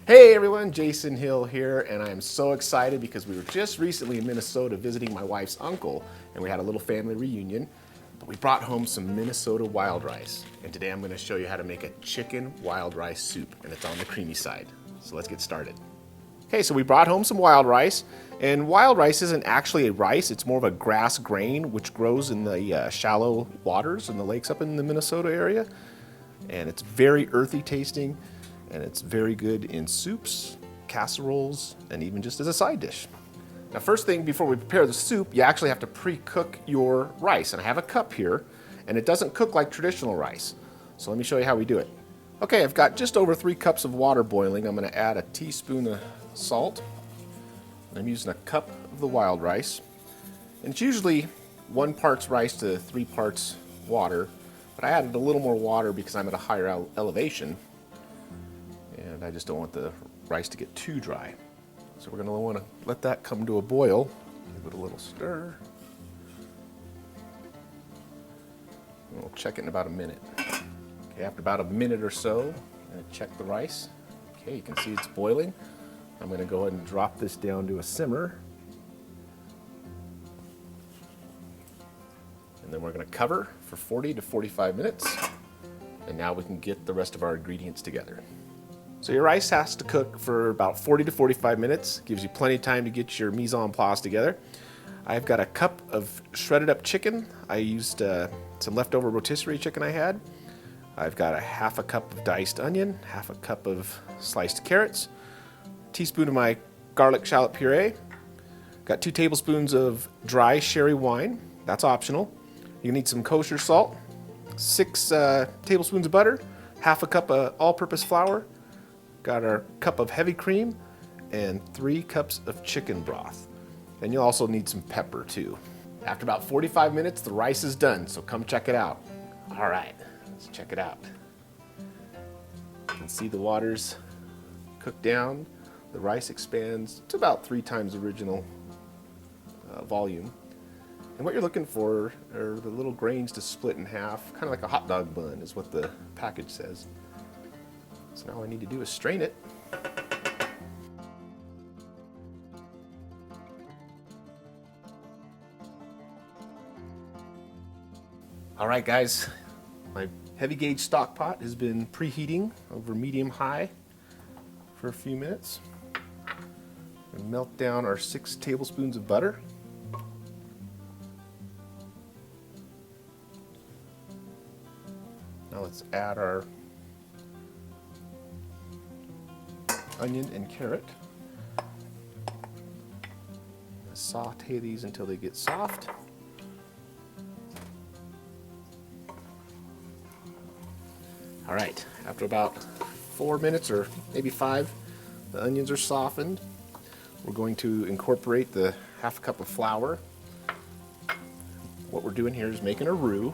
Hey everyone, Jason Hill here, and I am so excited because we were just recently in Minnesota visiting my wife's uncle, and we had a little family reunion. But we brought home some Minnesota wild rice, and today I'm going to show you how to make a chicken wild rice soup, and it's on the creamy side. So let's get started. Okay, so we brought home some wild rice, and wild rice isn't actually a rice, it's more of a grass grain which grows in the shallow waters in the lakes up in the Minnesota area, and it's very earthy tasting. And it's very good in soups, casseroles, and even just as a side dish. Now, first thing before we prepare the soup, you actually have to pre-cook your rice. And I have a cup here, and it doesn't cook like traditional rice. So let me show you how we do it. Okay, I've got just over 3 cups of water boiling. I'm going to add a teaspoon of salt. I'm using a cup of the wild rice. And it's usually 1 part rice to 3 parts water, but I added a little more water because I'm at a higher elevation. And I just don't want the rice to get too dry. So we're going to want to let that come to a boil. Give it a little stir. And we'll check it in about a minute. Okay, after about a minute or so, I'm going to check the rice. Okay, you can see it's boiling. I'm going to go ahead and drop this down to a simmer. And then we're going to cover for 40 to 45 minutes. And now we can get the rest of our ingredients together. So your rice has to cook for about 40 to 45 minutes. Gives you plenty of time to get your mise en place together. I've got a cup of shredded up chicken. I used some leftover rotisserie chicken I had. I've got a half a cup of diced onion, half a cup of sliced carrots, a teaspoon of my garlic-shallot puree. Got 2 tablespoons of dry sherry wine. That's optional. You need some kosher salt, 6 tablespoons of butter, half a cup of all-purpose flour. Got our cup of heavy cream and 3 cups of chicken broth. And you'll also need some pepper too. After about 45 minutes, the rice is done, so come check it out. All right, let's check it out. You can see the water's cooked down. The rice expands to about 3 times the original volume. And what you're looking for are the little grains to split in half, kind of like a hot dog bun is what the package says. So now all I need to do is strain it. All right, guys, my heavy gauge stock pot has been preheating over medium-high for a few minutes. I'm gonna melt down our 6 tablespoons of butter. Now let's add our onion and carrot. Saute these until they get soft. All right, after about 4 minutes or maybe 5, the onions are softened. We're going to incorporate the half a cup of flour. What we're doing here is making a roux.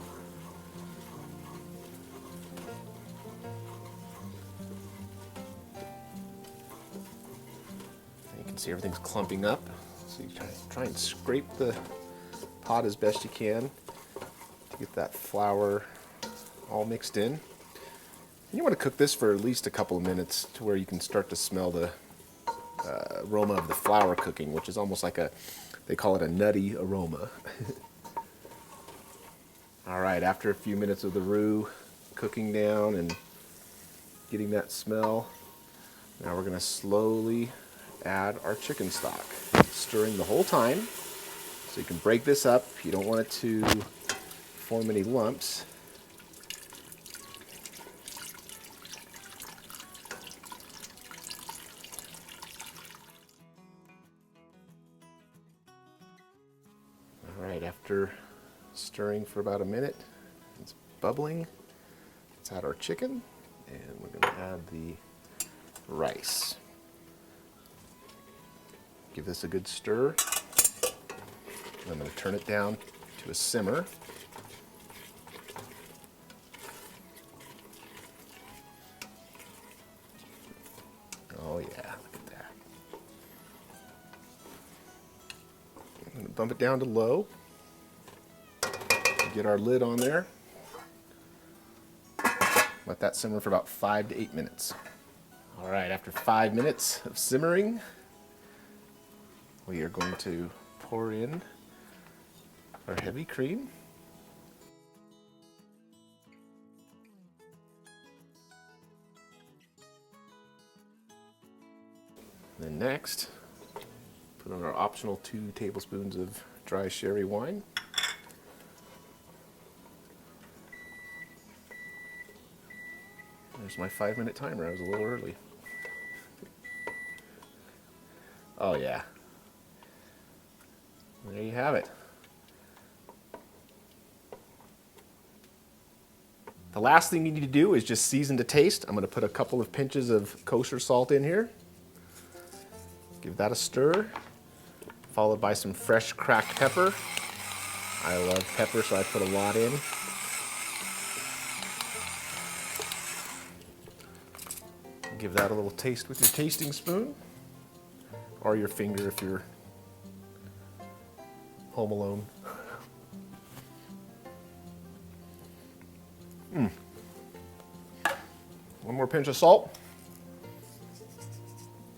See, everything's clumping up, so you try and scrape the pot as best you can to get that flour all mixed in. And you want to cook this for at least a couple of minutes to where you can start to smell the aroma of the flour cooking, which is almost like they call it a nutty aroma. All right, after a few minutes of the roux cooking down and getting that smell, now we're going to slowly add our chicken stock, stirring the whole time. So you can break this up. You don't want it to form any lumps. All right, after stirring for about a minute, it's bubbling. Let's add our chicken, and we're going to add the rice. Give this a good stir. I'm going to turn it down to a simmer. Oh yeah, look at that. I'm going to bump it down to low. Get our lid on there. Let that simmer for about 5 to 8 minutes. All right, after 5 minutes of simmering, we are going to pour in our heavy cream. Then next, put on our optional 2 tablespoons of dry sherry wine. There's my 5-minute timer. I was a little early. Oh yeah. There you have it. The last thing you need to do is just season to taste. I'm going to put a couple of pinches of kosher salt in here. Give that a stir, followed by some fresh cracked pepper. I love pepper, so I put a lot in. Give that a little taste with your tasting spoon, or your finger if you're home alone. One more pinch of salt,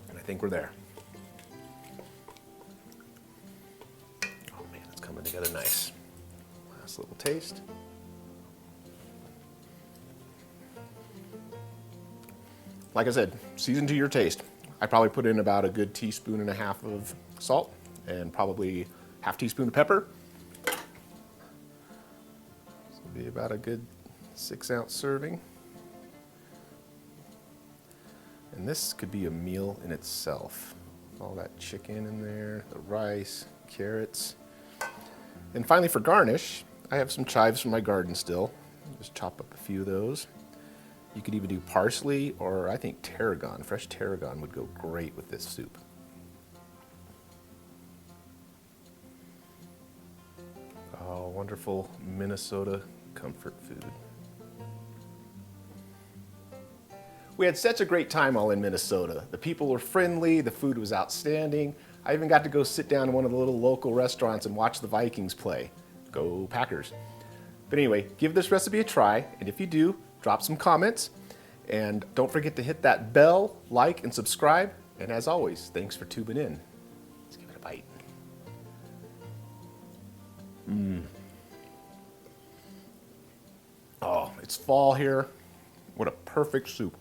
and I think we're there. Oh man, it's coming together nice. Last little taste. Like I said, season to your taste. I probably put in about a good 1.5 teaspoons of salt and probably 1/2 teaspoon of pepper. This will be about a good 6-ounce serving. And this could be a meal in itself. All that chicken in there, the rice, carrots. And finally for garnish, I have some chives from my garden still. Just chop up a few of those. You could even do parsley, or I think tarragon. Fresh tarragon would go great with this soup. Oh, wonderful Minnesota comfort food. We had such a great time all in Minnesota. The people were friendly, the food was outstanding. I even got to go sit down in one of the little local restaurants and watch the Vikings play. Go Packers. But anyway, give this recipe a try, and if you do, drop some comments. And don't forget to hit that bell, like, and subscribe. And as always, thanks for tuning in. Let's give it a bite. Oh, it's fall here. What a perfect soup.